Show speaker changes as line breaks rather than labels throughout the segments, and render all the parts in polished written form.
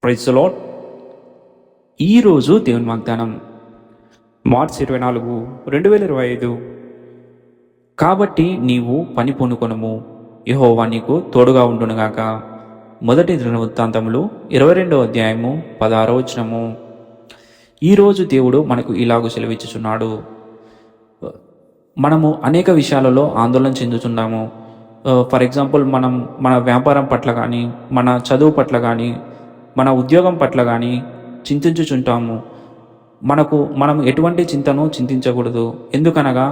Praise the lord. ఈరోజు దేవుని వాగ్దానం మార్చి 24, 2025. కాబట్టి నీవు పని పూనుకొనుము, యెహోవా నీకు తోడుగా ఉండునుగాక. మొదటి దినవృత్తాంతములు 22వ అధ్యాయము 16వ వచనము. ఈరోజు దేవుడు మనకు ఇలాగూ సెలవిచ్చుచున్నాడు. మనము అనేక విషయాలలో ఆందోళన చెందుతున్నాము. ఫర్ ఎగ్జాంపుల్, మన వ్యాపారం పట్ల కానీ, మన చదువు పట్ల కానీ, మన ఉద్యోగం పట్ల కానీ చింతించుచుంటాము. మనం ఎటువంటి చింతను చింతించకూడదు. ఎందుకనగా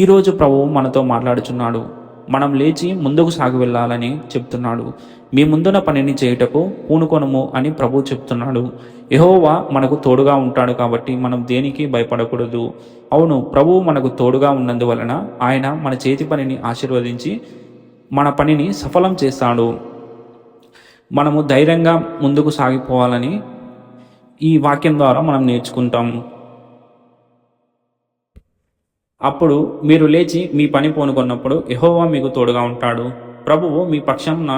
ఈరోజు ప్రభువు మనతో మాట్లాడుచున్నాడు. మనం లేచి ముందుకు సాగి వెళ్ళాలని చెప్తున్నాడు. మీ ముందున పనిని చేయుటకు పూనుకొనుము అని ప్రభువు చెప్తున్నాడు. యెహోవా మనకు తోడుగా ఉంటాడు కాబట్టి మనం దేనికి భయపడకూడదు. అవును, ప్రభువు మనకు తోడుగా ఉన్నందువలన ఆయన మన చేతి పనిని ఆశీర్వదించి మన పనిని సఫలం చేస్తాడు. మనము ధైర్యంగా ముందుకు సాగిపోవాలని ఈ వాక్యం ద్వారా మనం నేర్చుకుంటాము. అప్పుడు మీరు లేచి మీ పని పూనుకొన్నప్పుడు యెహోవా మీకు తోడుగా ఉంటాడు. ప్రభువు మీ పక్షంన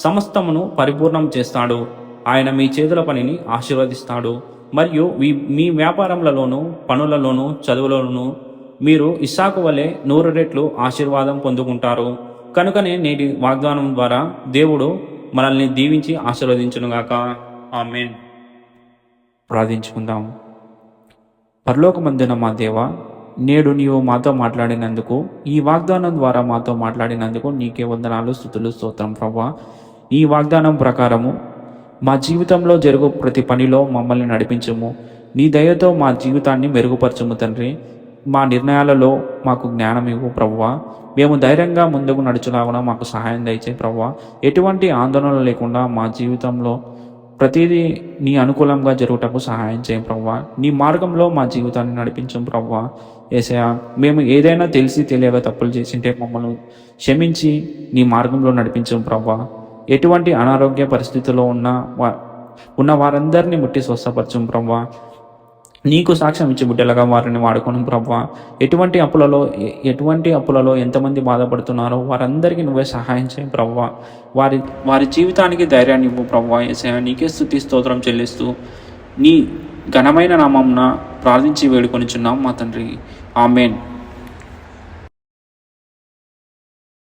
సమస్తమును పరిపూర్ణం చేస్తాడు. ఆయన మీ చేతుల పనిని ఆశీర్వదిస్తాడు. మరియు మీ వ్యాపారములలోనూ, పనులలోనూ, చదువులలోనూ మీరు ఇస్సాకు వలె 100 రెట్లు ఆశీర్వాదం పొందుకుంటారు. కనుకనే నేటి వాగ్దానం ద్వారా దేవుడు మనల్ని దీవించి ఆశీర్వదించునుగాక. ఆమేన్. ప్రార్థించుకుందాం. పరలోకమందున మా దేవా, నేడు నీవు మాతో మాట్లాడినందుకు, ఈ వాగ్దానం ద్వారా మాతో మాట్లాడినందుకు నీకే వందనాలు, స్తుతులు, స్తోత్రం ప్రభువా. ఈ వాగ్దానం ప్రకారము మా జీవితంలో జరుగు ప్రతి పనిలో మమ్మల్ని నడిపించుము. నీ దయతో మా జీవితాన్ని మెరుగుపరచుము తండ్రి. మా నిర్ణయాలలో మాకు జ్ఞానం ఇవ్వు ప్రభువా. మేము ధైర్యంగా ముందుకు నడుచులాగున మాకు సహాయం దయచే ప్రభువా. ఎటువంటి ఆందోళన లేకుండా మా జీవితంలో ప్రతిదీ నీ అనుకూలంగా జరుగుటకు సహాయం చేయం ప్రభువా. నీ మార్గంలో మా జీవితాన్ని నడిపించం ప్రభువా. యేసయ్యా, మేము ఏదైనా తెలిసి తెలియక తప్పులు చేసింటే మమ్మల్ని క్షమించి నీ మార్గంలో నడిపించం ప్రభువా. ఎటువంటి అనారోగ్య పరిస్థితుల్లో ఉన్న వారందరినీ ముట్టి స్వస్థపరచం ప్రభువా. నీకు సాక్ష్యం ఇచ్చి బిడ్డలుగా వారిని వాడుకోను ప్రభువా. ఎటువంటి అప్పులలో ఎంతమంది బాధపడుతున్నారో వారందరికీ నువ్వే సహాయం చేయి ప్రభువా. వారి జీవితానికి ధైర్యాన్ని ఇవ్వు ప్రభువా. యేసయ్యా, నీకే స్తుతి స్తోత్రం చెల్లిస్తూ నీ ఘనమైన నామమున ప్రార్థించి వేడుకొనిచున్నాం మా తండ్రి. ఆమేన్.